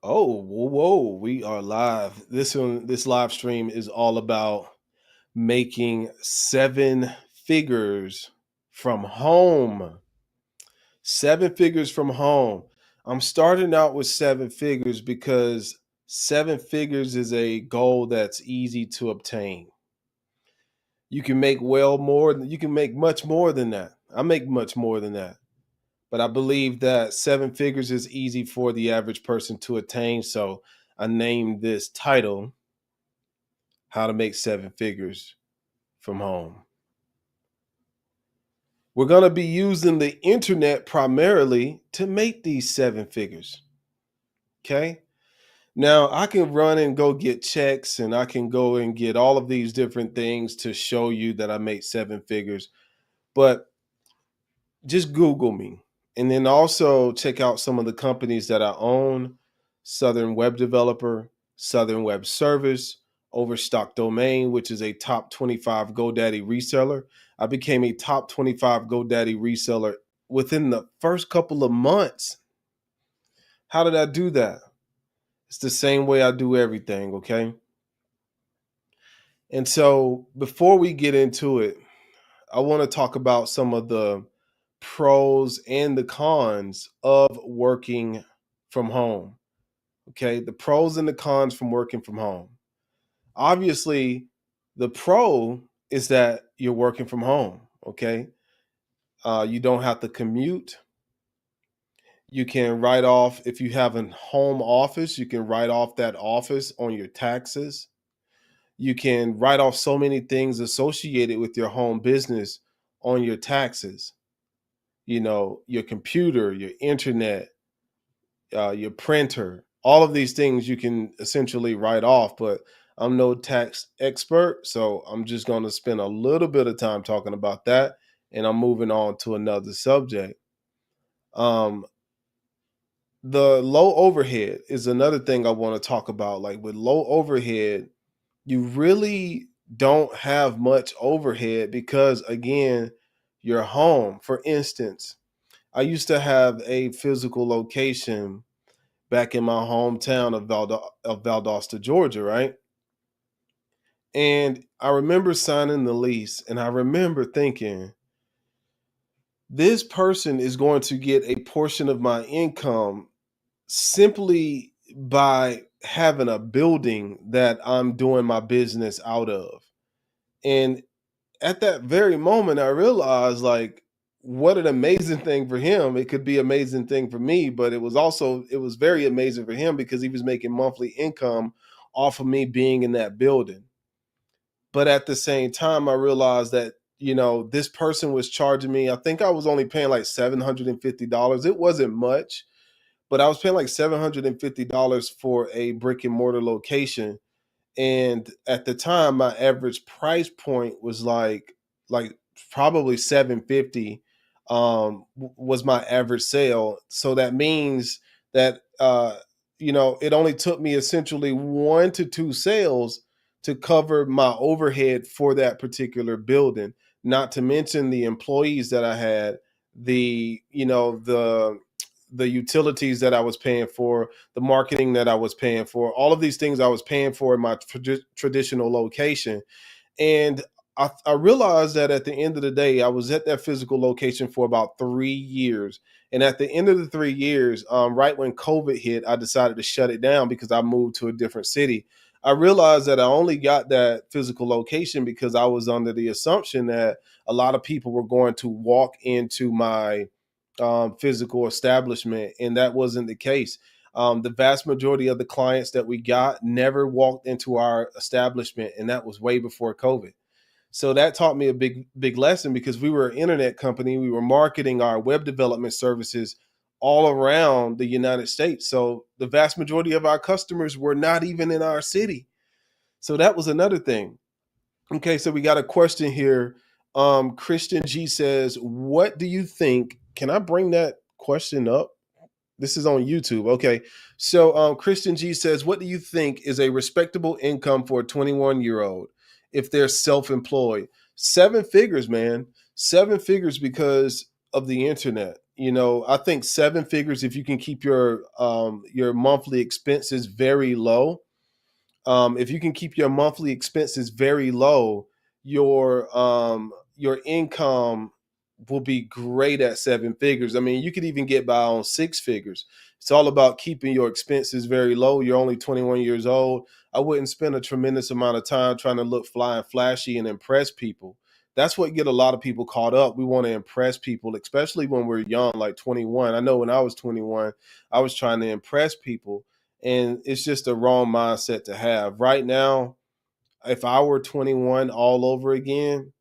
Oh, whoa, we are live. This live stream is all about making seven figures from home. Seven figures from home. I'm starting out with seven figures because seven figures is a goal that's easy to obtain. You can make you can make much more than that. I make much more than that. But I believe that seven figures is easy for the average person to attain. So I named this title How to Make Seven Figures from Home. We're going to be using the internet primarily to make these seven figures. Okay. Now I can run and go get checks and I can go and get all of these different things to show you that I made seven figures. But just Google me. And then also check out some of the companies that I own: Southern Web Developer, Southern Web Service, Overstock Domain, which is a top 25 GoDaddy reseller. I became a top 25 GoDaddy reseller within the first couple of months. How did I do that? It's the same way I do everything, okay? And so before we get into it, I want to talk about some of the pros and the cons of working from home. Okay. The pros and the cons from working from home. Obviously, the pro is that you're working from home. Okay. You don't have to commute. You can write off, if you have a home office, you can write off that office on your taxes. You can write off so many things associated with your home business on your taxes. Your computer, your internet, your printer, all of these things you can essentially write off. But I'm no tax expert, so I'm just going to spend a little bit of time talking about that, and I'm moving on to another subject. Um, the low overhead is another thing I want to talk about. Like with low overhead, you really don't have much overhead because, again, you're home. For instance, I used to have a physical location back in my hometown of Valdosta, Georgia, right? And I remember signing the lease and I remember thinking, this person is going to get a portion of my income simply by having a building that I'm doing my business out of. And at that very moment, I realized, like, what an amazing thing for him. It could be amazing thing for me, but it was very amazing for him because he was making monthly income off of me being in that building. But at the same time, I realized that, this person was charging me, I think I was only paying like $750. It wasn't much, but I was paying like $750 for a brick and mortar location. And at the time, my average price point was like probably 750 was my average sale. So that means that it only took me essentially one to two sales to cover my overhead for that particular building, not to mention the employees that I had, the utilities that I was paying for, the marketing that I was paying for, all of these things I was paying for in my traditional location. And I realized that at the end of the day, I was at that physical location for about 3 years. And at the end of the 3 years, right when COVID hit, I decided to shut it down because I moved to a different city. I realized that I only got that physical location because I was under the assumption that a lot of people were going to walk into my physical establishment, and that wasn't the case. The vast majority of the clients that we got never walked into our establishment, and that was way before COVID. So that taught me a big lesson because we were an internet company. We were marketing our web development services all around the United States. So the vast majority of our customers were not even in our city. So that was another thing. Okay, so we got a question here. Christian G says, "What do you think?" Can I bring that question up? This is on YouTube. Okay. So Christian G says, "What do you think is a respectable income for a 21-year-old if they're self-employed?" Seven figures, man. Seven figures because of the internet. I think seven figures, if you can keep your monthly expenses very low. If you can keep your monthly expenses very low, your income will be great at seven figures. I mean, you could even get by on six figures. It's all about keeping your expenses very low. You're only 21 years old. I wouldn't spend a tremendous amount of time trying to look fly and flashy and impress people. That's what get a lot of people caught up. We want to impress people, especially when we're young, like 21. I know when I was 21, I was trying to impress people, and it's just a wrong mindset to have. Right now, if I were 21 all over again,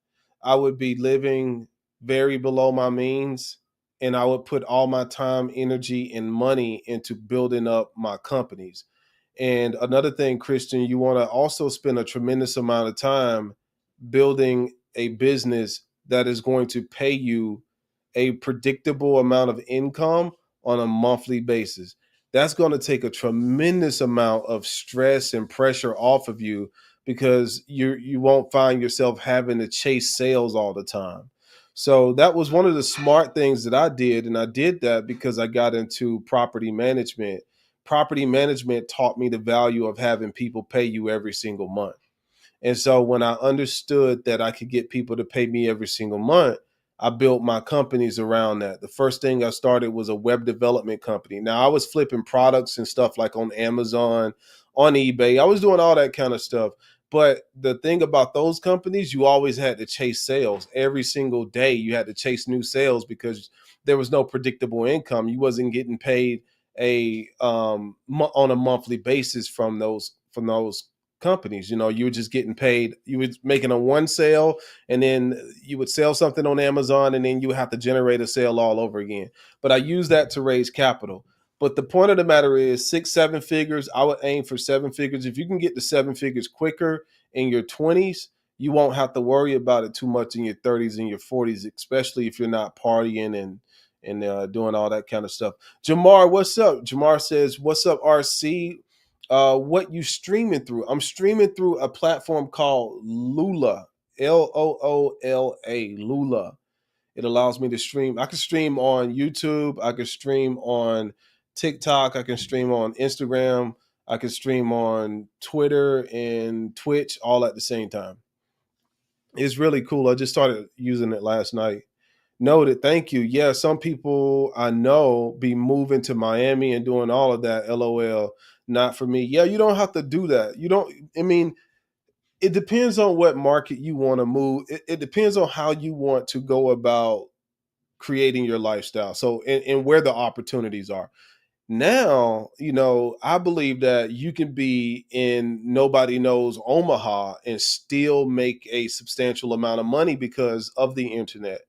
I would be living very below my means, and I would put all my time, energy, and money into building up my companies. And another thing, Christian, you want to also spend a tremendous amount of time building a business that is going to pay you a predictable amount of income on a monthly basis. That's going to take a tremendous amount of stress and pressure off of you, because you won't find yourself having to chase sales all the time. So that was one of the smart things that I did, and I did that because I got into property management. Property management taught me the value of having people pay you every single month. And so when I understood that I could get people to pay me every single month, I built my companies around that. The first thing I started was a web development company. Now, I was flipping products and stuff like on Amazon, on eBay. I was doing all that kind of stuff. But the thing about those companies, you always had to chase sales. Every single day you had to chase new sales because there was no predictable income. You wasn't getting paid on a monthly basis from those companies. You were just getting paid. You were making a one sale, and then you would sell something on Amazon, and then you would have to generate a sale all over again. But I use that to raise capital. But the point of the matter is, six, seven figures, I would aim for seven figures. If you can get to seven figures quicker in your 20s, you won't have to worry about it too much in your 30s and your 40s, especially if you're not partying and doing all that kind of stuff. Jamar, what's up? Jamar says, "What's up, RC? What you streaming through?" I'm streaming through a platform called Lula, Loola, Lula. It allows me to stream. I can stream on YouTube. I can stream on TikTok. I can stream on Instagram. I can stream on Twitter and Twitch all at the same time. It's really cool. I just started using it last night. Noted. Thank you. Yeah, some people I know be moving to Miami and doing all of that. LOL. Not for me. Yeah, you don't have to do that. You don't. I mean, it depends on what market you want to move. It depends on how you want to go about creating your lifestyle. So, and where the opportunities are. Now, I believe that you can be in nobody knows Omaha and still make a substantial amount of money because of the internet.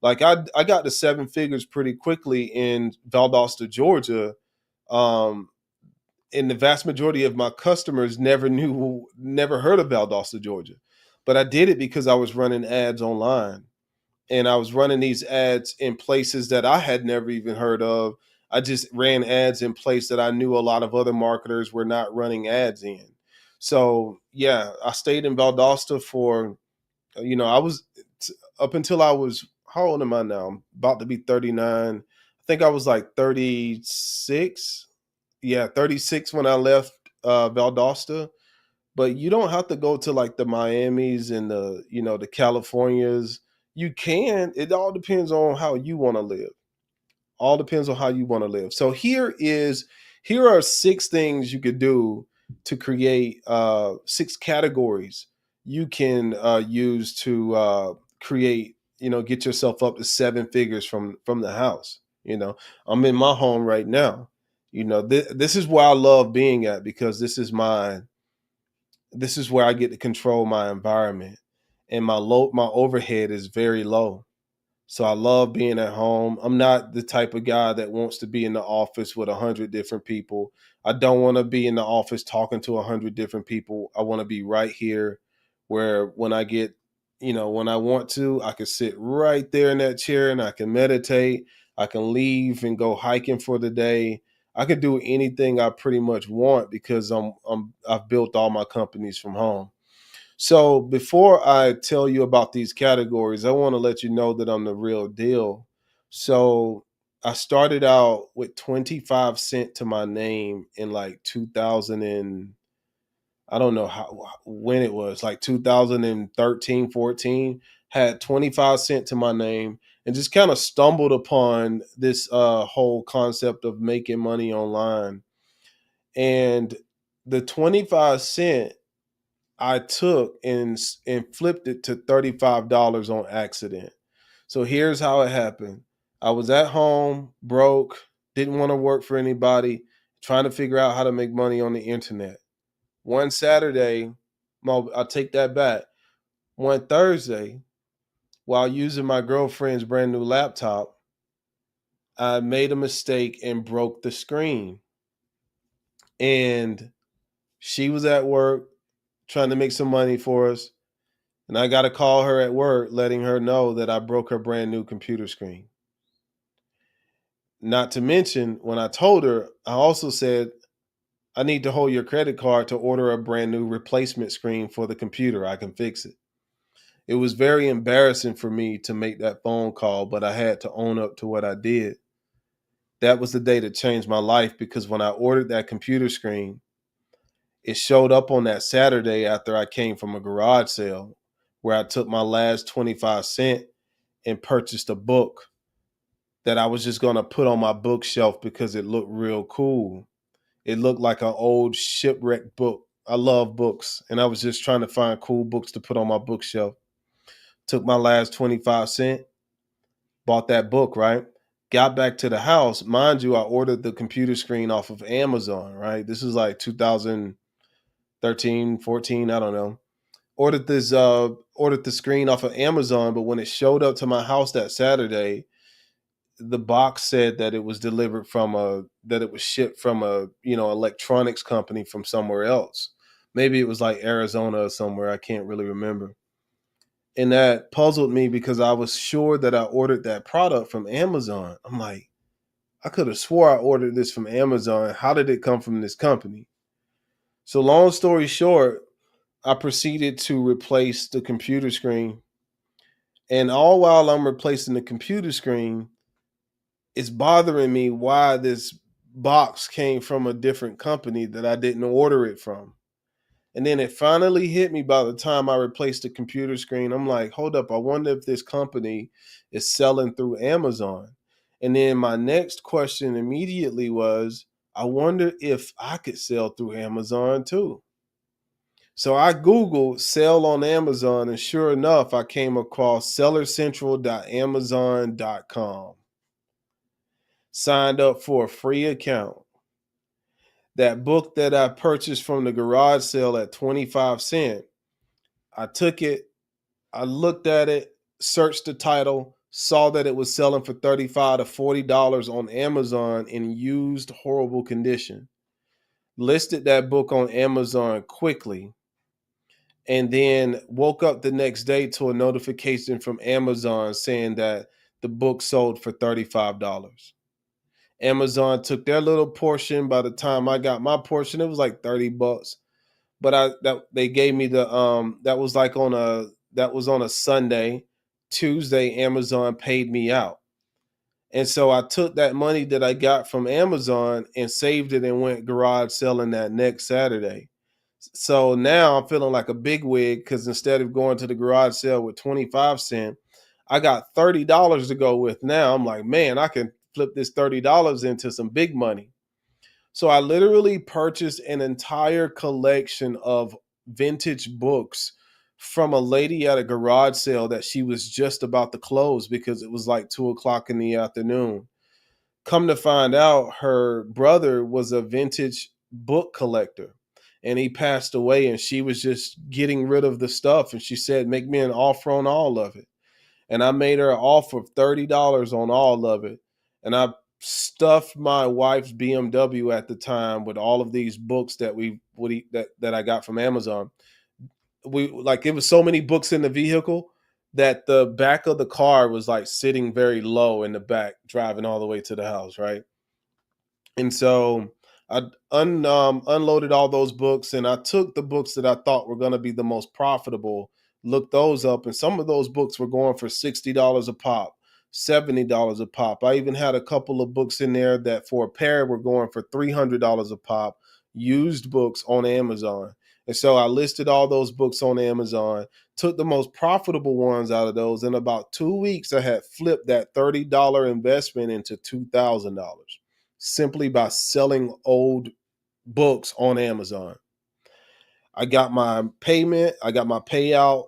Like I got to seven figures pretty quickly in Valdosta, Georgia. Um, and the vast majority of my customers never heard of Valdosta, Georgia. But I did it because I was running ads online, and I was running these ads in places that I had never even heard of. I just ran ads in places that I knew a lot of other marketers were not running ads in. So yeah, I stayed in Valdosta for, I was up until I was, how old am I now? I'm about to be 39. I think I was like 36. Yeah, 36 when I left Valdosta. But you don't have to go to like the Miamis and the Californias. You can. It all depends on how you want to live. All depends on how you want to live. So here are six things you could do to create six categories you can use to create, get yourself up to seven figures from the house. I'm in my home right now. This is where I love being at, because this is where I get to control my environment, and my overhead is very low. So I love being at home. I'm not the type of guy that wants to be in the office with 100 different people. I don't want to be in the office talking to 100 different people. I want to be right here, where when I get, when I want to, I can sit right there in that chair and I can meditate. I can leave and go hiking for the day. I can do anything I pretty much want because I've built all my companies from home. So before I tell you about these categories, I want to let you know that I'm the real deal. So I started out with 25 cent to my name in like 2000 and I don't know when it was, like 2013, 14, had 25 cent to my name and just kind of stumbled upon this whole concept of making money online. And the 25 cent I took and flipped it to $35 on accident. So here's how it happened. I was at home, broke, didn't want to work for anybody, trying to figure out how to make money on the internet. One Saturday, I'll take that back. One Thursday, while using my girlfriend's brand new laptop, I made a mistake and broke the screen. And she was at work trying to make some money for us. And I got to call her at work, letting her know that I broke her brand new computer screen. Not to mention, when I told her, I also said, I need to hold your credit card to order a brand new replacement screen for the computer. I can fix it. It was very embarrassing for me to make that phone call, but I had to own up to what I did. That was the day that changed my life because when I ordered that computer screen, it showed up on that Saturday after I came from a garage sale where I took my last 25 cent and purchased a book that I was just going to put on my bookshelf because it looked real cool. It looked like an old shipwreck book. I love books, and I was just trying to find cool books to put on my bookshelf. Took my last 25 cent, bought that book, right? Got back to the house. Mind you, I ordered the computer screen off of Amazon, right? This is like 2013, 14, I don't know. Ordered the screen off of Amazon, but when it showed up to my house that Saturday, the box said that it was delivered from that it was shipped from a, electronics company from somewhere else. Maybe it was like Arizona or somewhere. I can't really remember. And that puzzled me because I was sure that I ordered that product from Amazon. I'm like, I could have swore I ordered this from Amazon. How did it come from this company? So long story short, I proceeded to replace the computer screen. And all while I'm replacing the computer screen, it's bothering me why this box came from a different company that I didn't order it from. And then it finally hit me by the time I replaced the computer screen. I'm like, hold up, I wonder if this company is selling through Amazon. And then my next question immediately was, I wonder if I could sell through Amazon too. So I Googled sell on Amazon, and sure enough, I came across sellercentral.amazon.com. Signed up for a free account. That book that I purchased from the garage sale at 25 cent, I took it, I looked at it, searched the title, saw that it was selling for $35 to $40 on Amazon in used horrible condition. Listed that book on Amazon quickly, and then woke up the next day to a notification from Amazon saying that the book sold for $35. Amazon took their little portion. By the time I got my portion, it was like $30. But they gave me the that was on a Sunday. Tuesday, Amazon paid me out. And so I took that money that I got from Amazon and saved it and went garage selling that next Saturday. So now I'm feeling like a big wig because instead of going to the garage sale with 25 cent, I got $30 to go with now. I'm like, man, I can flip this $30 into some big money. So I literally purchased an entire collection of vintage books from a lady at a garage sale that she was just about to close because it was like 2 o'clock in the afternoon. Come to find out, her brother was a vintage book collector and he passed away, and she was just getting rid of the stuff. And she said, make me an offer on all of it. And I made her an offer of $30 on all of it. And I stuffed my wife's BMW at the time with all of these books that I got from Amazon. It was so many books in the vehicle that the back of the car was like sitting very low in the back, driving all the way to the house, right? And so I unloaded all those books, and I took the books that I thought were going to be the most profitable, looked those up, and some of those books were going for $60 a pop, $70 a pop. I even had a couple of books in there that for a pair were going for $300 a pop, used books on Amazon. And so I listed all those books on Amazon, took the most profitable ones out of those. In about 2 weeks, I had flipped that $30 investment into $2,000 simply by selling old books on Amazon. I got my payment, I got my payout,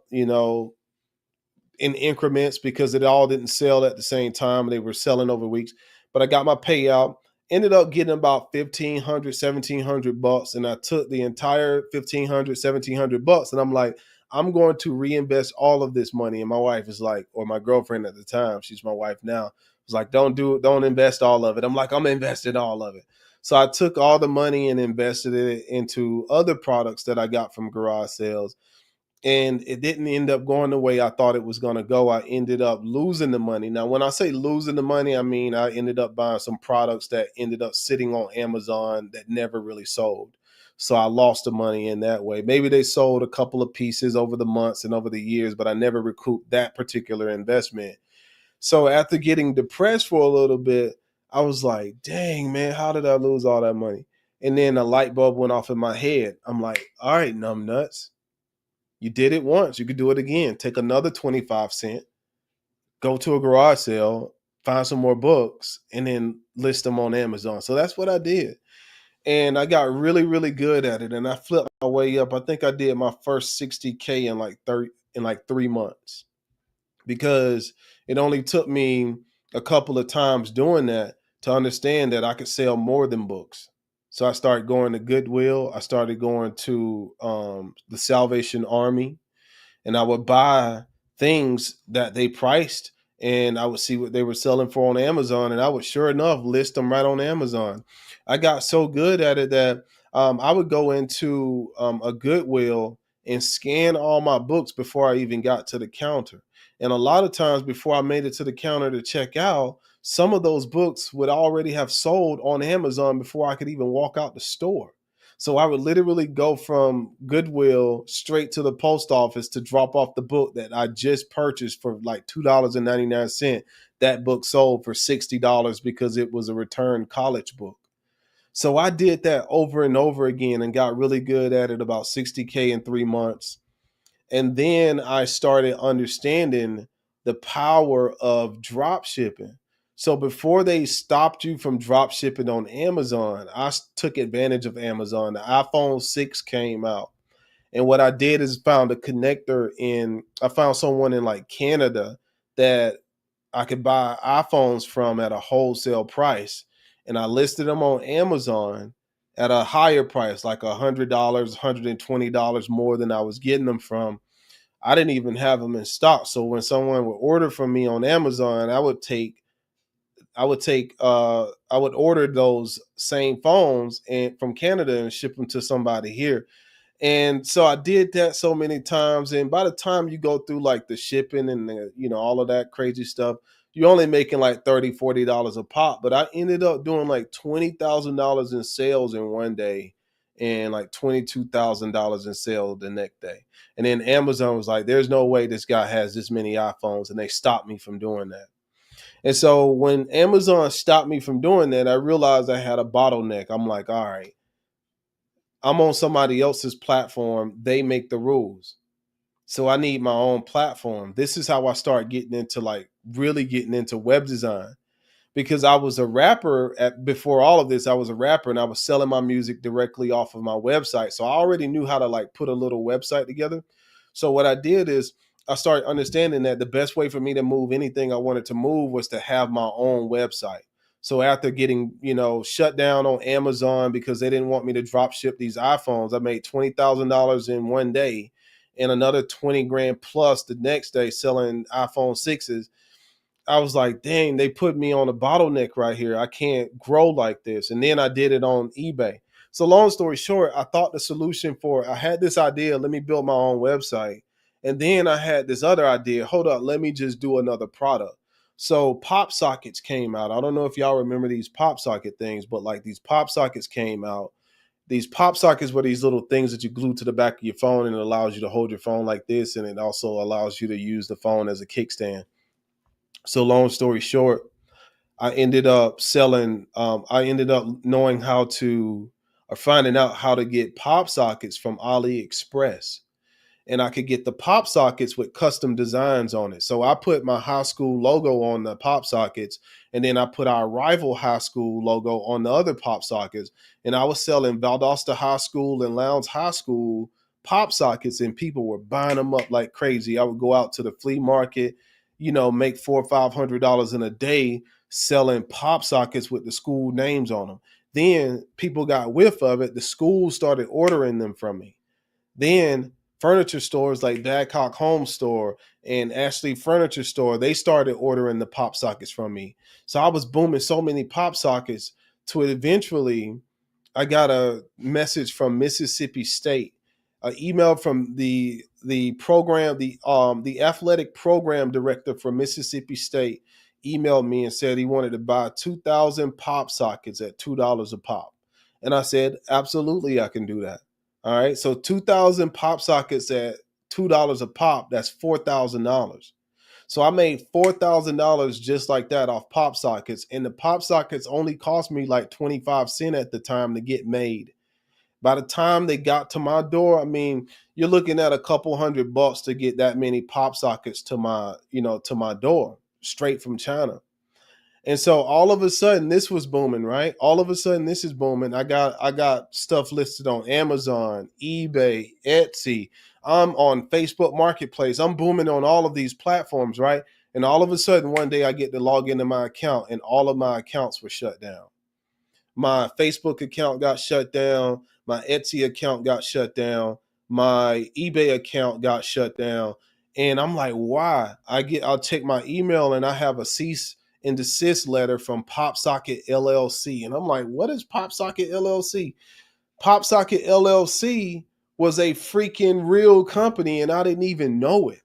in increments because it all didn't sell at the same time. They were selling over weeks, but I got my payout. Ended up getting about 1,500, 1,700 bucks, and I took the entire 1,500, 1,700 bucks, and I'm like, I'm going to reinvest all of this money. And my wife is like, or my girlfriend at the time, she's my wife now, was like, don't invest all of it. I'm like, I'm investing all of it. So I took all the money and invested it into other products that I got from garage sales, and it didn't end up going the way I thought it was going to go. I ended up losing the money. Now, when I say losing the money, I mean I ended up buying some products that ended up sitting on Amazon that never really sold. So I lost the money in that way. Maybe they sold a couple of pieces over the months and over the years, but I never recouped that particular investment. So after getting depressed for a little bit, I was like, dang, man, how did I lose all that money? And then a light bulb went off in my head. I'm like, all right, numb nuts. You did it once, you could do it again. Take another 25 cents, go to a garage sale, find some more books, and then list them on Amazon. So that's what I did. And I got really, really good at it. And I flipped my way up. I think I did my first 60K in like 3 months, because it only took me a couple of times doing that to understand that I could sell more than books. So I started going to Goodwill. I started going to the Salvation Army, and I would buy things that they priced, and I would see what they were selling for on Amazon, and I would sure enough list them right on Amazon. I got so good at it that I would go into a Goodwill and scan all my books before I even got to the counter. And a lot of times before I made it to the counter to check out, some of those books would already have sold on Amazon before I could even walk out the store. So I would literally go from Goodwill straight to the post office to drop off the book that I just purchased for like $2.99. That book sold for $60 because it was a returned college book. So I did that over and over again and got really good at it, about 60K in 3 months. And then I started understanding the power of drop shipping. So before they stopped you from drop shipping on Amazon, I took advantage of Amazon. The iPhone 6 came out. And what I did is I found someone in like Canada that I could buy iPhones from at a wholesale price. And I listed them on Amazon at a higher price, like $100, $120 more than I was getting them from. I didn't even have them in stock. So when someone would order from me on Amazon, I would order those same phones and from Canada and ship them to somebody here. And so I did that so many times. And by the time you go through like the shipping and all of that crazy stuff, you're only making like $30, $40 a pop. But I ended up doing like $20,000 in sales in one day and like $22,000 in sales the next day. And then Amazon was like, there's no way this guy has this many iPhones. And they stopped me from doing that. And so when Amazon stopped me from doing that, I realized I had a bottleneck. I'm like, all right, I'm on somebody else's platform. They make the rules. So I need my own platform. This is how I start getting into really getting into web design, because I was a rapper before all of this. I was a rapper and I was selling my music directly off of my website. So I already knew how to like put a little website together. So what I did is I started understanding that the best way for me to move anything I wanted to move was to have my own website. So after getting, shut down on Amazon because they didn't want me to drop ship these iPhones, I made $20,000 in one day and another 20 grand plus the next day selling iPhone 6s. I was like, dang, they put me on a bottleneck right here. I can't grow like this. And then I did it on eBay. So long story short, I had this idea, let me build my own website. And then I had this other idea, hold up, let me just do another product. So pop sockets came out. I don't know if y'all remember these pop socket things, but like these pop sockets came out. These pop sockets were these little things that you glue to the back of your phone, and it allows you to hold your phone like this. And it also allows you to use the phone as a kickstand. So long story short, I ended up selling. I ended up knowing how to, or finding out how to get pop sockets from AliExpress, and I could get the pop sockets with custom designs on it. So I put my high school logo on the pop sockets, and then I put our rival high school logo on the other pop sockets. And I was selling Valdosta High School and Lowndes High School pop sockets, and people were buying them up like crazy. I would go out to the flea market, make $400 or $500 in a day selling pop sockets with the school names on them. Then people got whiff of it. The school started ordering them from me. Then furniture stores like Badcock Home Store and Ashley Furniture Store, they started ordering the pop sockets from me. So I was booming so many pop sockets to it eventually I got a message from Mississippi State, an email from the athletic program director for Mississippi State emailed me and said he wanted to buy 2,000 pop sockets at $2 a pop. And I said, absolutely, I can do that. All right. So 2,000 pop sockets at $2 a pop, that's $4,000. So I made $4,000 just like that off pop sockets. And the pop sockets only cost me like 25 cents at the time to get made. By the time they got to my door, I mean, you're looking at a couple $100 to get that many pop sockets to my door straight from China. And so all of a sudden this was booming, right? All of a sudden this is booming. I got stuff listed on Amazon, eBay, Etsy. I'm on Facebook Marketplace. I'm booming on all of these platforms, right? And all of a sudden one day I get to log into my account and all of my accounts were shut down. My Facebook account got shut down, my Etsy account got shut down, my eBay account got shut down. And I'm like, why? I'll check my email and I have a cease and desist letter from PopSocket LLC. And I'm like, what is PopSocket LLC? PopSocket LLC was a freaking real company and I didn't even know it.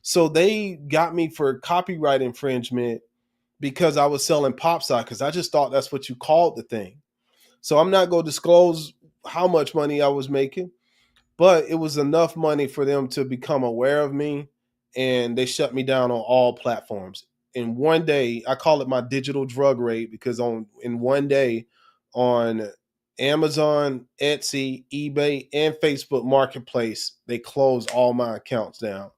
So they got me for copyright infringement because I was selling pop sockets. I just thought that's what you called the thing. So I'm not going to disclose how much money I was making, but it was enough money for them to become aware of me, and they shut me down on all platforms. In one day, I call it my digital drug rate because in one day on Amazon, Etsy, eBay, and Facebook Marketplace, they closed all my accounts down.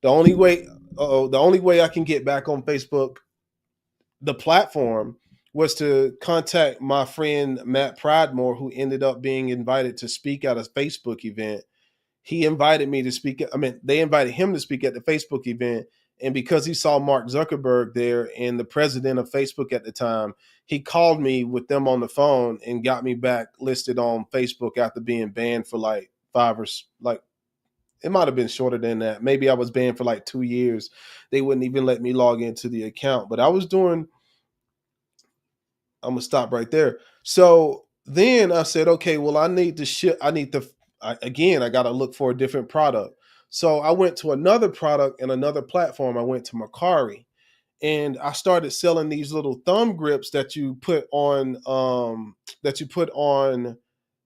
The only way, the only way I can get back on Facebook, the platform, was to contact my friend Matt Pridemore, who ended up being invited to speak at a Facebook event. He invited me to speak. I mean, they invited him to speak at the Facebook event. And because he saw Mark Zuckerberg there and the president of Facebook at the time, he called me with them on the phone and got me back listed on Facebook after being banned for like it might have been shorter than that. Maybe I was banned for like 2 years. They wouldn't even let me log into the account. But I'm gonna stop right there. So then I said, okay, well, I need to ship. I got to look for a different product. So I went to another product and another platform. I went to Mercari, and I started selling these little thumb grips that you put on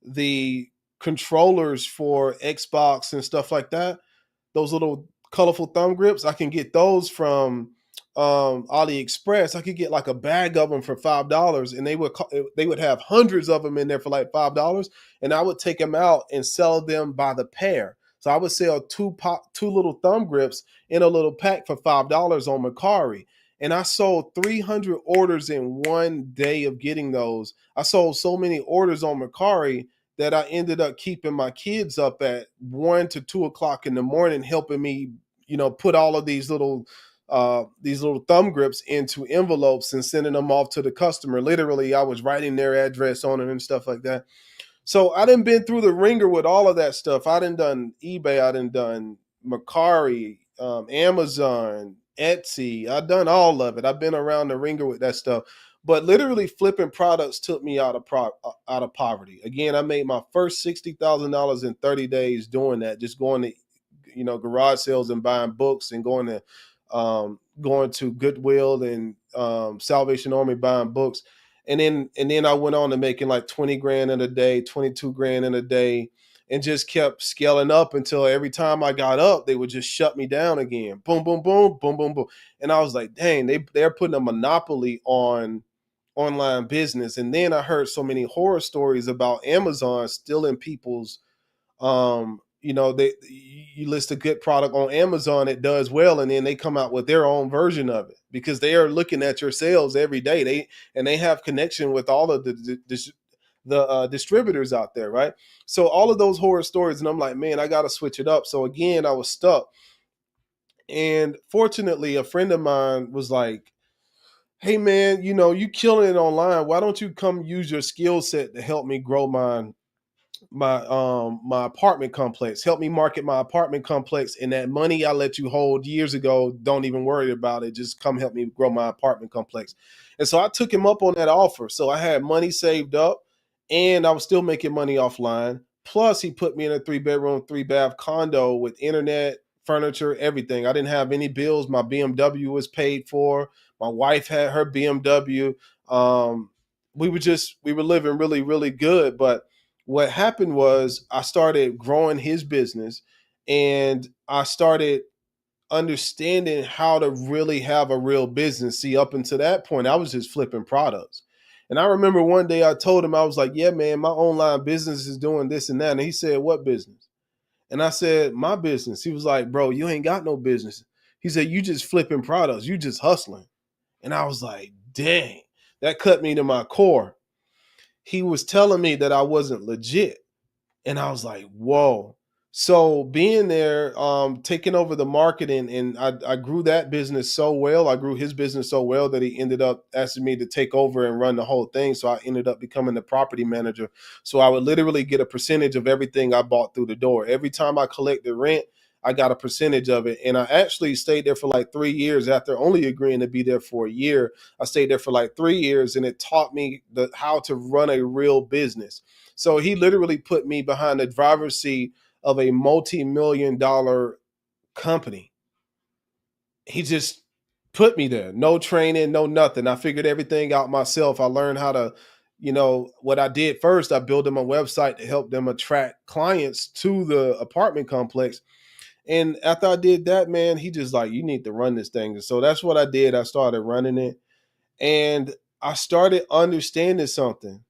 the controllers for Xbox and stuff like that. Those little colorful thumb grips, I can get those from AliExpress. I could get like a bag of them for $5, and they would have hundreds of them in there for like $5, and I would take them out and sell them by the pair. So I would sell two little thumb grips in a little pack for $5 on Mercari. And I sold 300 orders in one day of getting those. I sold so many orders on Mercari that I ended up keeping my kids up at 1 to 2 o'clock in the morning, helping me, put all of these little thumb grips into envelopes and sending them off to the customer. Literally, I was writing their address on it and stuff like that. So I done been through the ringer with all of that stuff. I done eBay, I done Mercari, Amazon, Etsy. I done all of it. I've been around the ringer with that stuff. But literally, flipping products took me out of poverty. Again, I made my first $60,000 in 30 days doing that. Just going to, garage sales and buying books, and going to Goodwill and Salvation Army buying books. And then I went on to making like 20 grand in a day, 22 grand in a day. and just kept scaling up until every time I got up, they would just shut me down again. Boom, boom, boom, boom, boom, boom. And I was like, dang, they're putting a monopoly on online business. And then I heard so many horror stories about Amazon stealing people's they you list a good product on Amazon, it does well, and then they come out with their own version of it because they are looking at your sales every day. They have connection with all of the distributors out there, right? So all of those horror stories, and I'm like, man, I got to switch it up. So again, I was stuck, and fortunately, a friend of mine was like, hey man, you killing it online, why don't you come use your skill set to help me grow my apartment complex, help me market my apartment complex, and that money I let you hold years ago, don't even worry about it, just come help me grow my apartment complex. And so I took him up on that offer. So I had money saved up and I was still making money offline. Plus he put me in a 3-bedroom 3-bath condo with internet, furniture, everything. I didn't have any bills. My BMW was paid for. My wife had her BMW. We were living really, really good. But what happened was I started growing his business, and I started understanding how to really have a real business. See, up until that point, I was just flipping products. And I remember one day I told him, I was like, yeah, man, my online business is doing this and that. And he said, what business? And I said, my business. He was like, bro, you ain't got no business. He said, you just flipping products. You just hustling. And I was like, dang, that cut me to my core. He was telling me that I wasn't legit. And I was like, whoa. So being there, taking over the marketing, and I grew that business so well. I grew his business so well that he ended up asking me to take over and run the whole thing. So I ended up becoming the property manager. So I would literally get a percentage of everything I bought through the door. Every time I collected rent, I got a percentage of it. And I actually stayed there for like 3 years after only agreeing to be there for a year. I stayed there for like 3 years, and it taught me how to run a real business. So he literally put me behind the driver's seat of a multi-million-dollar company. He just put me there. No training, no nothing. I figured everything out myself. I learned how to, what I did first, I built them a website to help them attract clients to the apartment complex. And after I did that, man, he just like, you need to run this thing. And so that's what I did. I started running it, and I started understanding something.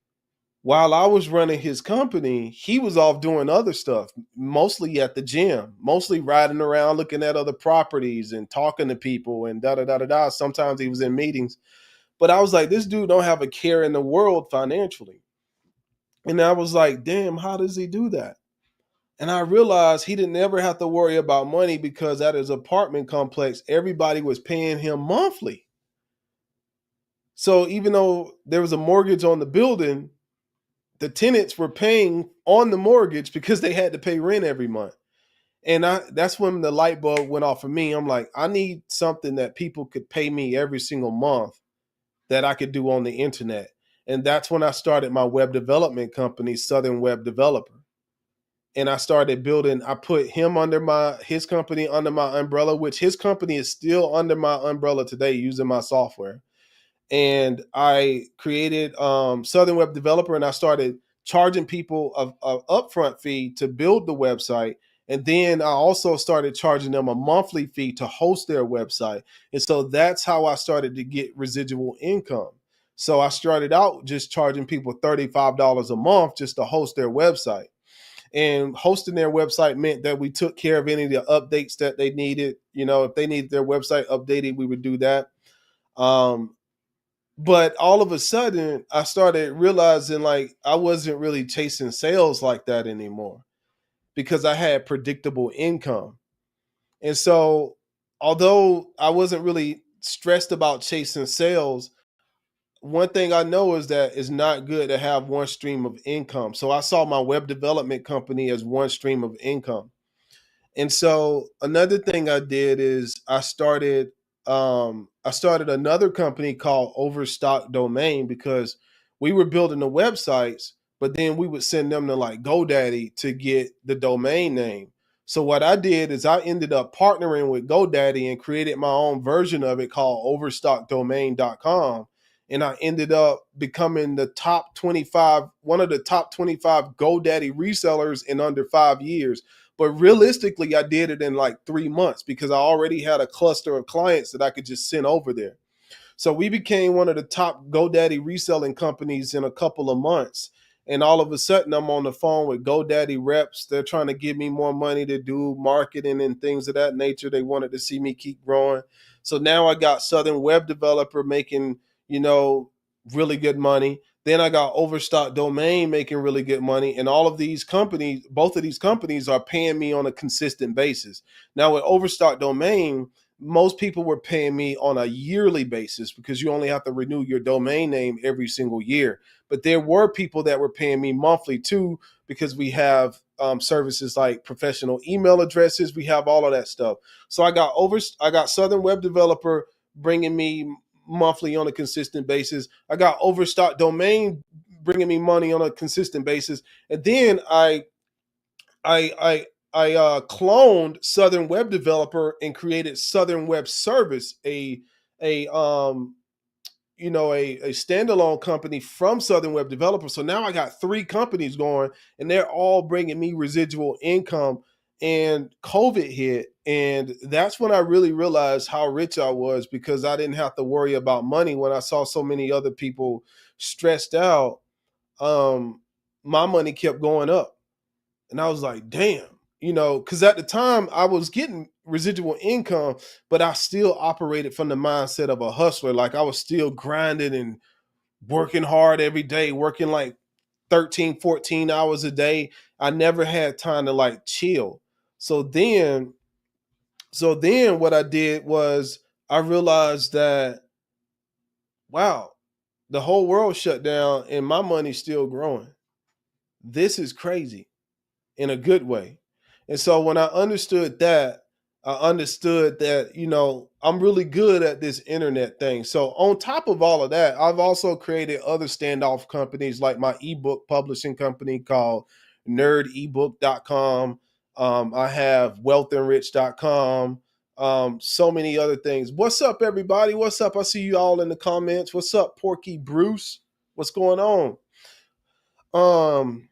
While I was running his company, he was off doing other stuff, mostly at the gym, mostly riding around looking at other properties and talking to people and da da da da da. Sometimes he was in meetings. But I was like, this dude don't have a care in the world financially. And I was like, damn, how does he do that? And I realized he didn't ever have to worry about money because at his apartment complex, everybody was paying him monthly. So even though there was a mortgage on the building, the tenants were paying on the mortgage because they had to pay rent every month. And that's when the light bulb went off for me. I'm like, I need something that people could pay me every single month that I could do on the internet. And that's when I started my web development company, Southern Web Developer. And I started building, I put him under his company under my umbrella, which his company is still under my umbrella today using my software. And I created Southern Web Developer, and I started charging people a upfront fee to build the website. And then I also started charging them a monthly fee to host their website. And so that's how I started to get residual income. So I started out just charging people $35 a month just to host their website. And hosting their website meant that we took care of any of the updates that they needed. If they needed their website updated, we would do that. But all of a sudden, I started realizing like I wasn't really chasing sales like that anymore because I had predictable income. And so, although I wasn't really stressed about chasing sales, one thing I know is that it's not good to have one stream of income. So I saw my web development company as one stream of income. And so another thing I did is I started another company called Overstock Domain because we were building the websites, but then we would send them to like GoDaddy to get the domain name. So what I did is I ended up partnering with GoDaddy and created my own version of it called overstockdomain.com. and I ended up becoming the top 25, one of the top 25 GoDaddy resellers in under 5 years. But realistically, I did it in like 3 months because I already had a cluster of clients that I could just send over there. So we became one of the top GoDaddy reselling companies in a couple of months. And all of a sudden, I'm on the phone with GoDaddy reps. They're trying to give me more money to do marketing and things of that nature. They wanted to see me keep growing. So now I got Southern Web Developer making, really good money. Then I got Overstock Domain making really good money. And all of these companies, both of these companies are paying me on a consistent basis. Now with Overstock Domain, most people were paying me on a yearly basis because you only have to renew your domain name every single year. But there were people that were paying me monthly too, because we have services like professional email addresses. We have all of that stuff. So I got Southern Web Developer bringing me monthly on a consistent basis. I got Overstock Domain bringing me money on a consistent basis, and then I cloned Southern Web Developer and created Southern Web Service, a a standalone company from Southern Web Developer. So now I got three companies going, and they're all bringing me residual income. And COVID hit, and that's when I really realized how rich I was, because I didn't have to worry about money when I saw so many other people stressed out. My money kept going up, and I was like, damn, because at the time I was getting residual income, but I still operated from the mindset of a hustler. Like I was still grinding and working hard every day, working like 13, 14 hours a day. I never had time to like chill. So then, what I did was I realized that, wow, the whole world shut down and my money's still growing. This is crazy in a good way. And so when I understood that, I'm really good at this internet thing. So on top of all of that, I've also created other standoff companies like my ebook publishing company called nerdebook.com. I have wealthenrich.com. So many other things. What's up, everybody? What's up? I see you all in the comments. What's up, Porky Bruce? What's going on?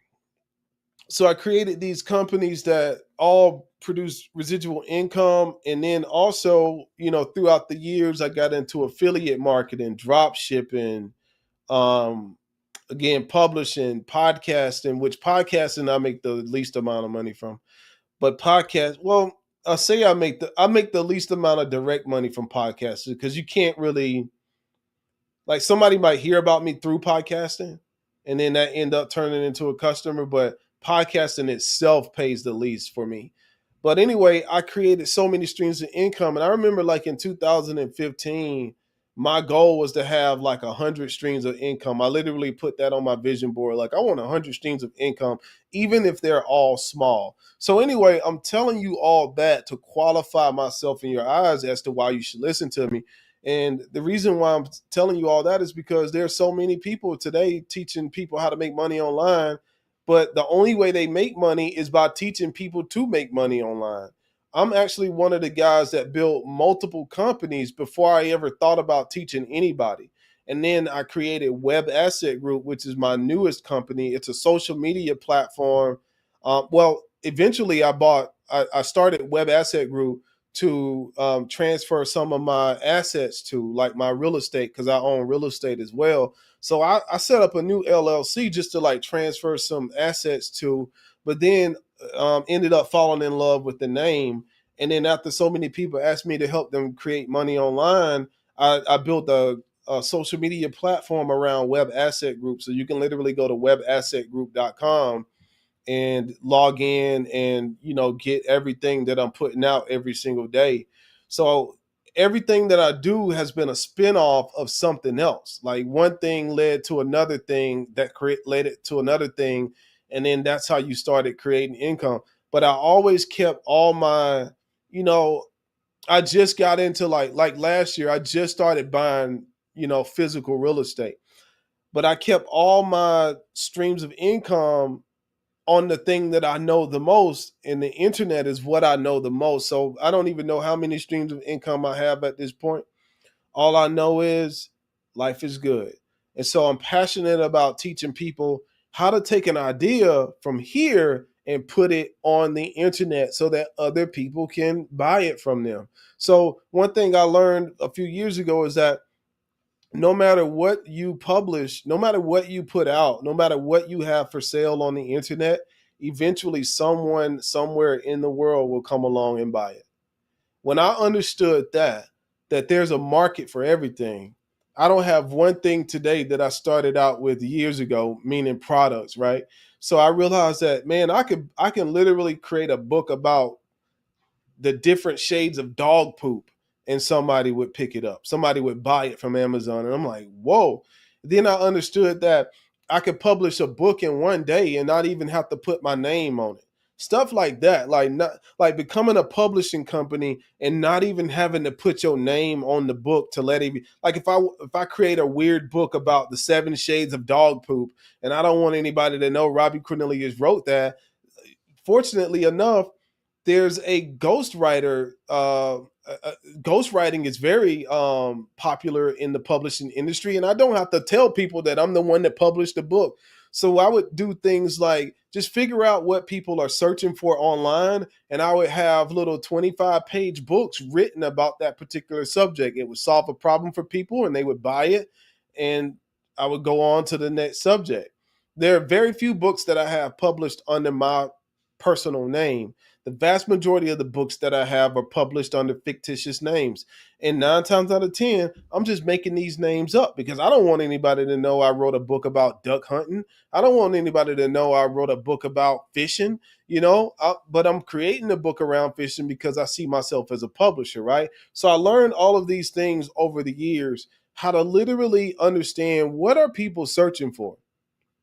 So I created these companies that all produce residual income. And then also, throughout the years, I got into affiliate marketing, drop shipping, um, again, publishing, podcasting, which podcasting I make the least amount of money from. But podcast, well, I say I make the least amount of direct money from podcasting, because you can't really, like, somebody might hear about me through podcasting and then that end up turning into a customer, but podcasting itself pays the least for me. But anyway, I created so many streams of income. And I remember, like, in 2015, my goal was to have like 100 streams of income. I literally put that on my vision board. Like, I want 100 streams of income, even if they're all small. So anyway, I'm telling you all that to qualify myself in your eyes as to why you should listen to me. And the reason why I'm telling you all that is because there are so many people today teaching people how to make money online, but the only way they make money is by teaching people to make money online. I'm actually one of the guys that built multiple companies before I ever thought about teaching anybody. And then I created Web Asset Group, which is my newest company. It's a social media platform. Eventually I started Web Asset Group to transfer some of my assets to, like my real estate, because I own real estate as well. So I set up a new LLC just to like transfer some assets to, but then ended up falling in love with the name. And then after so many people asked me to help them create money online, I built a social media platform around Web Asset Group. So you can literally go to webassetgroup.com and log in and get everything that I'm putting out every single day. So everything that I do has been a spin-off of something else. Like one thing led to another thing that led it to another thing, and then that's how you started creating income. But I always kept all my, I just got into like last year I just started buying, physical real estate. But I kept all my streams of income on the thing that I know the most, and the internet is what I know the most. So I don't even know how many streams of income I have at this point. All I know is Life is good. And so I'm passionate about teaching people how to take an idea from here and put it on the internet so that other people can buy it from them. So one thing I learned a few years ago is that no matter what you publish, no matter what you put out, no matter what you have for sale on the internet, eventually someone somewhere in the world will come along and buy it. When I understood that there's a market for everything, I don't have one thing today that I started out with years ago, meaning products, right? So I realized that, man, I can literally create a book about the different shades of dog poop, and somebody would pick it up. Somebody would buy it from Amazon. And I'm like, whoa. Then I understood that I could publish a book in one day and not even have to put my name on it. Stuff like that. Like not like becoming a publishing company and not even having to put your name on the book to let it be. Like if I create a weird book about the 7 shades of dog poop and I don't want anybody to know Robbie Cornelius wrote that, fortunately enough, there's a ghostwriter. Ghostwriting is very popular in the publishing industry, and I don't have to tell people that I'm the one that published the book. So I would do things like just figure out what people are searching for online, and I would have little 25-page books written about that particular subject. It would solve a problem for people, and they would buy it, and I would go on to the next subject. There are very few books that I have published under my personal name. The vast majority of the books that I have are published under fictitious names. And 9 times out of 10, I'm just making these names up because I don't want anybody to know I wrote a book about duck hunting. I don't want anybody to know I wrote a book about fishing, but I'm creating a book around fishing because I see myself as a publisher, right? So I learned all of these things over the years, how to literally understand what are people searching for.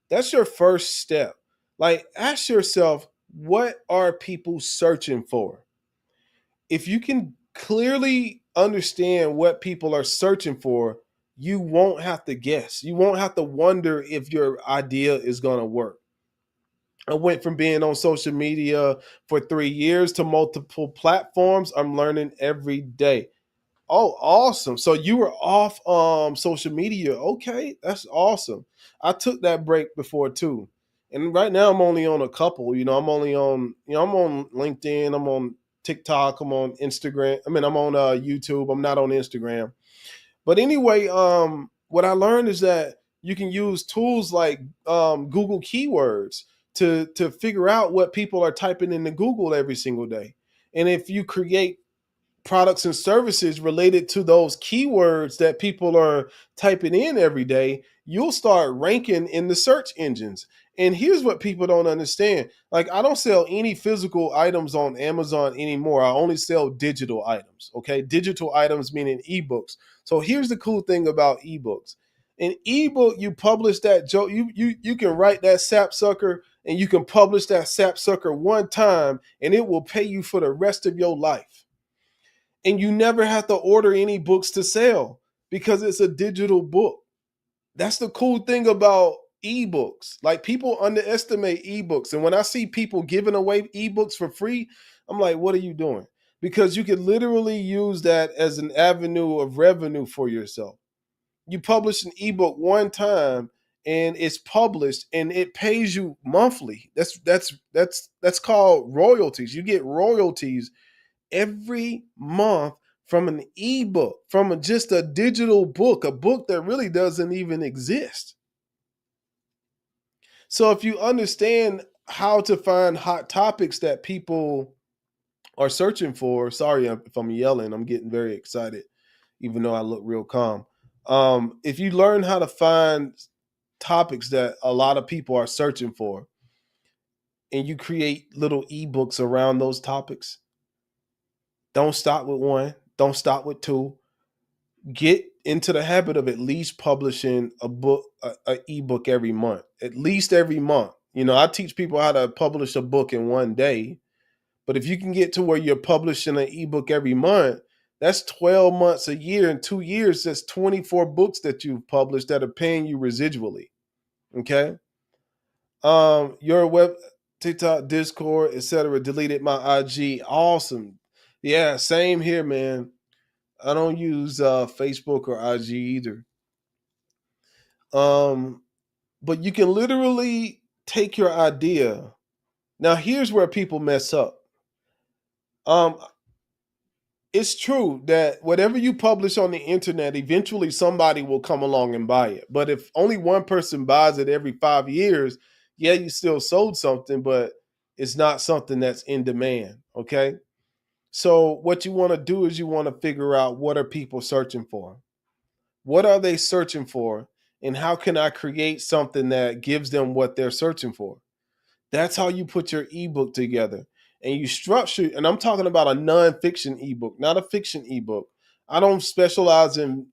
That's your first step. Like, ask yourself, what are people searching for? If you can clearly understand what people are searching for, you won't have to guess. You won't have to wonder if your idea is going to work. I went from being on social media for 3 years to multiple platforms. I'm learning every day. Oh, awesome. So you were off social media. Okay, that's awesome. I took that break before too. And right now I'm only on a couple. I'm on LinkedIn, I'm on TikTok, I'm on Instagram. I mean, I'm on YouTube. I'm not on Instagram. But anyway, what I learned is that you can use tools like Google Keywords to figure out what people are typing into Google every single day. And if you create products and services related to those keywords that people are typing in every day, you'll start ranking in the search engines. And here's what people don't understand. Like, I don't sell any physical items on Amazon anymore. I only sell digital items. Okay. Digital items meaning ebooks. So here's the cool thing about ebooks. An ebook, you publish that joke, you can write that sapsucker and you can publish that sapsucker one time and it will pay you for the rest of your life, and you never have to order any books to sell because it's a digital book. That's the cool thing about ebooks. Like, people underestimate ebooks. And when I see people giving away ebooks for free, I'm like, what are you doing? Because you can literally use that as an avenue of revenue for yourself. You publish an ebook one time and it's published and it pays you monthly. That's called royalties. You get royalties every month from an ebook, from just a digital book, a book that really doesn't even exist. So if you understand how to find hot topics that people are searching for, sorry if I'm yelling, I'm getting very excited, even though I look real calm. If you learn how to find topics that a lot of people are searching for, and you create little ebooks around those topics, don't stop with one, don't stop with two, get into the habit of at least publishing a book, a ebook every month, at least every month. I teach people how to publish a book in one day, but if you can get to where you're publishing an ebook every month, that's 12 months a year. In 2 years, that's 24 books that you've published that are paying you residually. Okay. Your web, TikTok, Discord, etc. Deleted my IG. Awesome. Yeah, same here, man. I don't use Facebook or IG either. Um, but you can literally take your idea. Now, here's where people mess up. Um, it's true that whatever you publish on the internet, eventually somebody will come along and buy it. But if only one person buys it every 5 years, yeah, you still sold something, but it's not something that's in demand. Okay. So what you want to do is you want to figure out, what are people searching for? What are they searching for? And how can I create something that gives them what they're searching for? That's how you put your ebook together. And you structure, and I'm talking about a nonfiction ebook, not a fiction ebook. I don't specialize in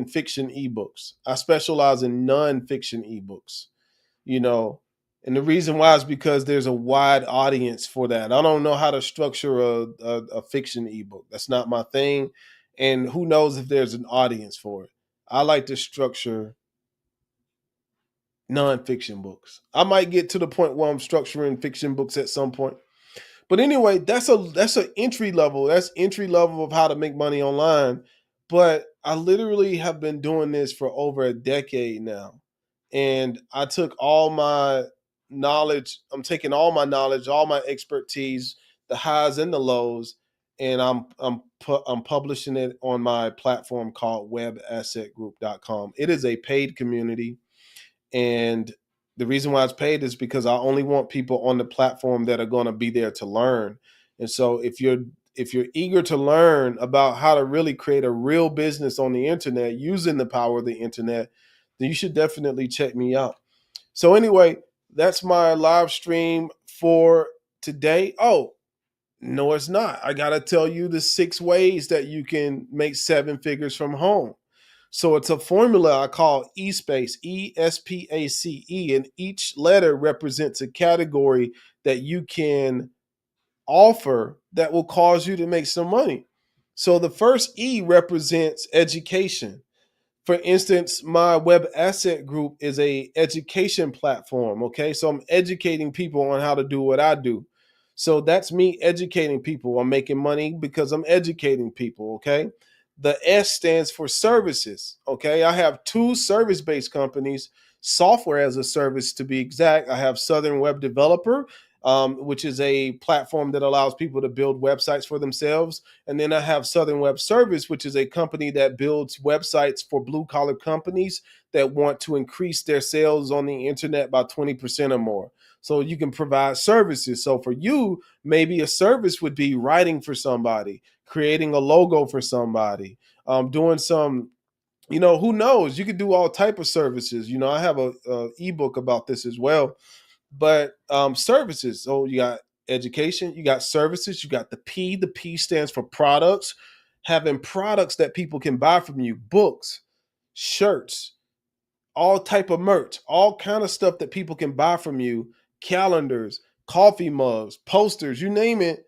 fiction ebooks. I specialize in nonfiction ebooks, you know. And the reason why is because there's a wide audience for that. I don't know how to structure a fiction ebook. That's not my thing. And who knows if there's an audience for it. I like to structure nonfiction books. I might get to the point where I'm structuring fiction books at some point. But anyway, that's an entry level. That's entry level of how to make money online. But I literally have been doing this for over a decade now. And I took all my knowledge, I'm taking all my knowledge, all my expertise, the highs and the lows, and I'm publishing it on my platform called webassetgroup.com. It is a paid community, and the reason why it's paid is because I only want people on the platform that are going to be there to learn. And so if you're eager to learn about how to really create a real business on the internet using the power of the internet, then you should definitely check me out. So anyway, that's my live stream for today. Oh, no, it's not. I got to tell you the 6 ways that you can make 7 figures from home. So it's a formula I call ESPACE, ESPACE, and each letter represents a category that you can offer that will cause you to make some money. So the first E represents education. For instance, my web asset group is a education platform. Okay, so I'm educating people on how to do what I do. So that's me educating people. I'm making money because I'm educating people. Okay, the S stands for services. Okay, I have 2 service-based companies, software as a service to be exact. I have Southern Web Developer, which is a platform that allows people to build websites for themselves. And then I have Southern Web Service, which is a company that builds websites for blue collar companies that want to increase their sales on the internet by 20% or more. So you can provide services. So for you, maybe a service would be writing for somebody, creating a logo for somebody, doing some, who knows? You could do all type of services. I have a ebook about this as well. But services. So you got education, you got services, you got the P. The P stands for products. Having products that people can buy from you, books, shirts, all type of merch, all kind of stuff that people can buy from you, calendars, coffee mugs, posters, you name it.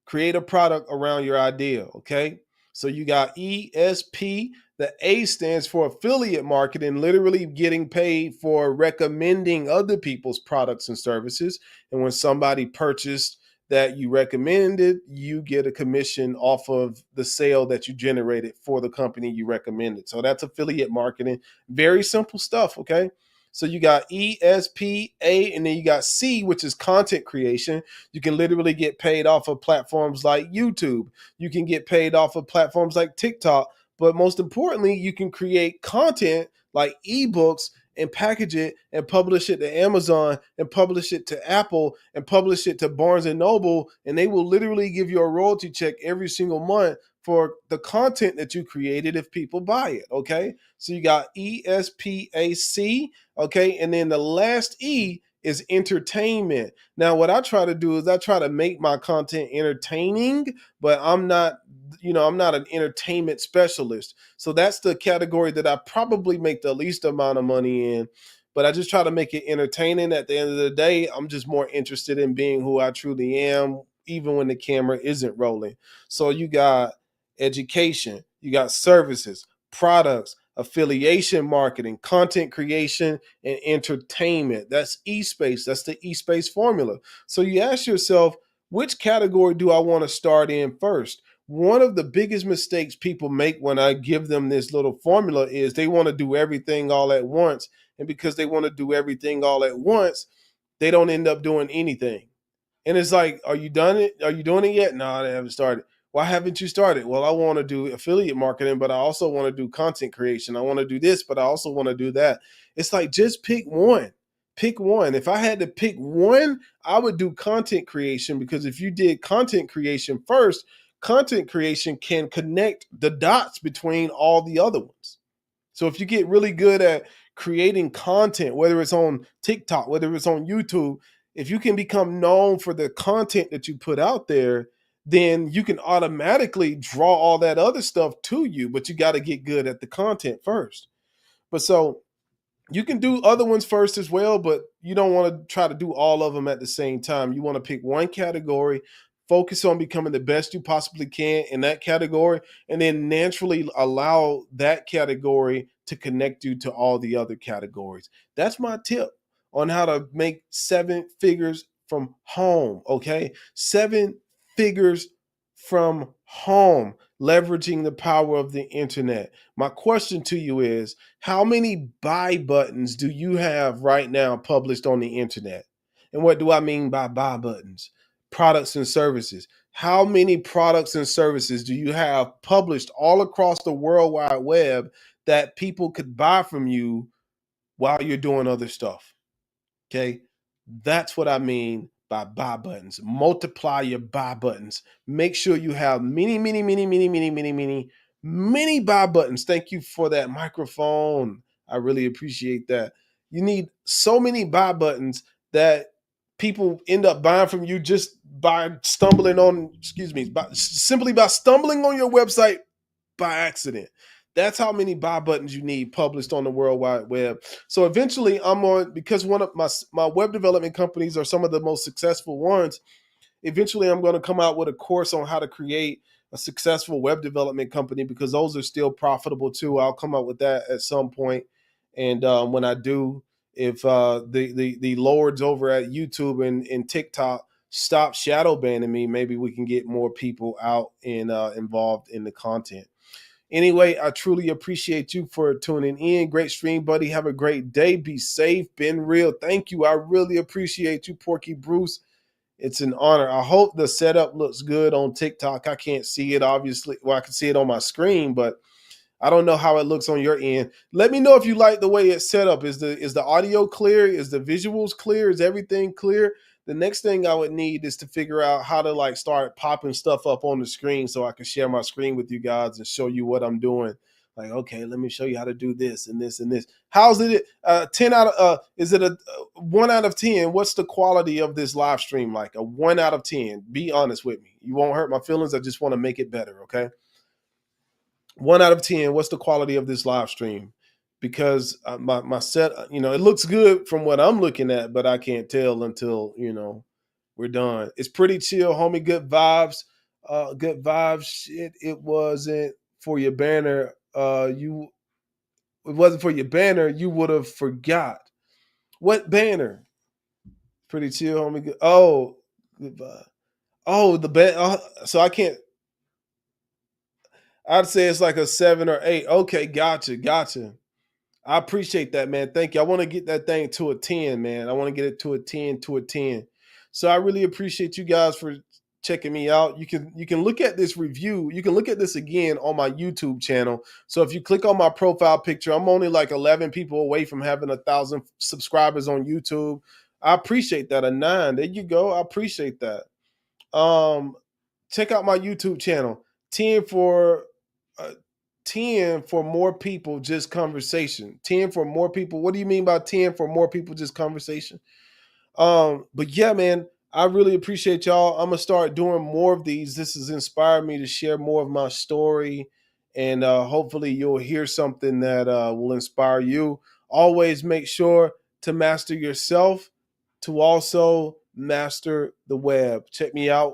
Create a product around your idea. Okay. So you got ESP. The A stands for affiliate marketing, literally getting paid for recommending other people's products and services. And when somebody purchased that you recommended, you get a commission off of the sale that you generated for the company you recommended. So that's affiliate marketing. Very simple stuff. Okay. So you got ESPA, and then you got C, which is content creation. You can literally get paid off of platforms like YouTube. You can get paid off of platforms like TikTok. But most importantly, you can create content like ebooks and package it and publish it to Amazon and publish it to Apple and publish it to Barnes and Noble. And they will literally give you a royalty check every single month for the content that you created if people buy it. Okay. So you got ESPAC. Okay. And then the last E is entertainment. Now, what I try to do is I try to make my content entertaining, but I'm not an entertainment specialist. So that's the category that I probably make the least amount of money in. But I just try to make it entertaining. At the end of the day, I'm just more interested in being who I truly am, even when the camera isn't rolling. So you got education, you got services, products, affiliation marketing, content creation, and entertainment. That's eSpace. That's the eSpace formula. So you ask yourself, which category do I want to start in first? one of the biggest mistakes people make when I give them this little formula is they want to do everything all at once. And because they want to do everything all at once, they don't end up doing anything. And it's like, are you done it? Are you doing it yet? No, I haven't started. Why haven't you started? Well, I want to do affiliate marketing, but I also want to do content creation. I want to do this, but I also want to do that. It's like, just pick one. Pick one. If I had to pick one, I would do content creation, because if you did content creation first, content creation can connect the dots between all the other ones. So if you get really good at creating content, whether it's on TikTok, whether it's on YouTube, if you can become known for the content that you put out there, then you can automatically draw all that other stuff to you, but you got to get good at the content first. But so you can do other ones first as well, but you don't want to try to do all of them at the same time. You want to pick one category, focus on becoming the best you possibly can in that category, and then naturally allow that category to connect you to all the other categories. That's my tip on how to make 7 figures from home. Okay. 7 figures from home, leveraging the power of the internet. My question to you is, how many buy buttons do you have right now published on the internet? And what do I mean by buy buttons? Products and services. How many products and services do you have published all across the World Wide Web that people could buy from you while you're doing other stuff? Okay. That's what I mean by buy buttons. Multiply your buy buttons. Make sure you have many buy buttons. Thank you for that microphone. I really appreciate that. You need so many buy buttons that people end up buying from you just by stumbling on, simply by stumbling on your website by accident. That's how many buy buttons you need published on the World Wide Web. So eventually I'm on, because one of my web development companies are some of the most successful ones. Eventually I'm going to come out with a course on how to create a successful web development company, because those are still profitable too. I'll come out with that at some point. And when I do, if the lords over at YouTube and TikTok stop shadow banning me, maybe we can get more people out and involved in the content. Anyway, I truly appreciate you for tuning in. Great stream, buddy. Have a great day. Be safe. Been real. Thank you. I really appreciate you, Porky Bruce. It's an honor. I hope the setup looks good on TikTok. I can't see it, obviously. Well, I can see it on my screen, but I don't know how it looks on your end. Let me know if you like the way it's set up. Is the audio clear? Is the visuals clear? Is everything clear? The next thing I would need is to figure out how to like start popping stuff up on the screen so I can share my screen with you guys and show you what I'm doing. Like, okay, let me show you how to do this and this and this. How's it? 10 out of is it a 1 out of 10? What's the quality of this live stream like? A 1 out of 10. Be honest with me. You won't hurt my feelings. I just want to make it better. Okay. 1 out of 10. What's the quality of this live stream? Because my set, it looks good from what I'm looking at, but I can't tell until we're done. It's pretty chill, homie. Good vibes. Good vibes. Shit, it wasn't for your banner. It wasn't for your banner. You would have forgot. What banner? Pretty chill, homie. Good. Oh, good vibe. Oh, the ban. So I can't. I'd say it's like a 7 or 8. Okay, gotcha. I appreciate that, man. Thank you. I want to get that thing to a 10, man. I want to get it to a 10, to a 10. So I really appreciate you guys for checking me out. You can look at this review. You can look at this again on my YouTube channel. So if you click on my profile picture, I'm only like 11 people away from having 1,000 subscribers on YouTube. I appreciate that. A 9. There you go. I appreciate that. Check out my YouTube channel. 10 for 10 for more people, just conversation. 10 for more people. What do you mean by 10 for more people, just conversation? But yeah, man, I really appreciate y'all. I'm gonna start doing more of these. This has inspired me to share more of my story, and hopefully you'll hear something that will inspire you. Always make sure to master yourself to also master the web. Check me out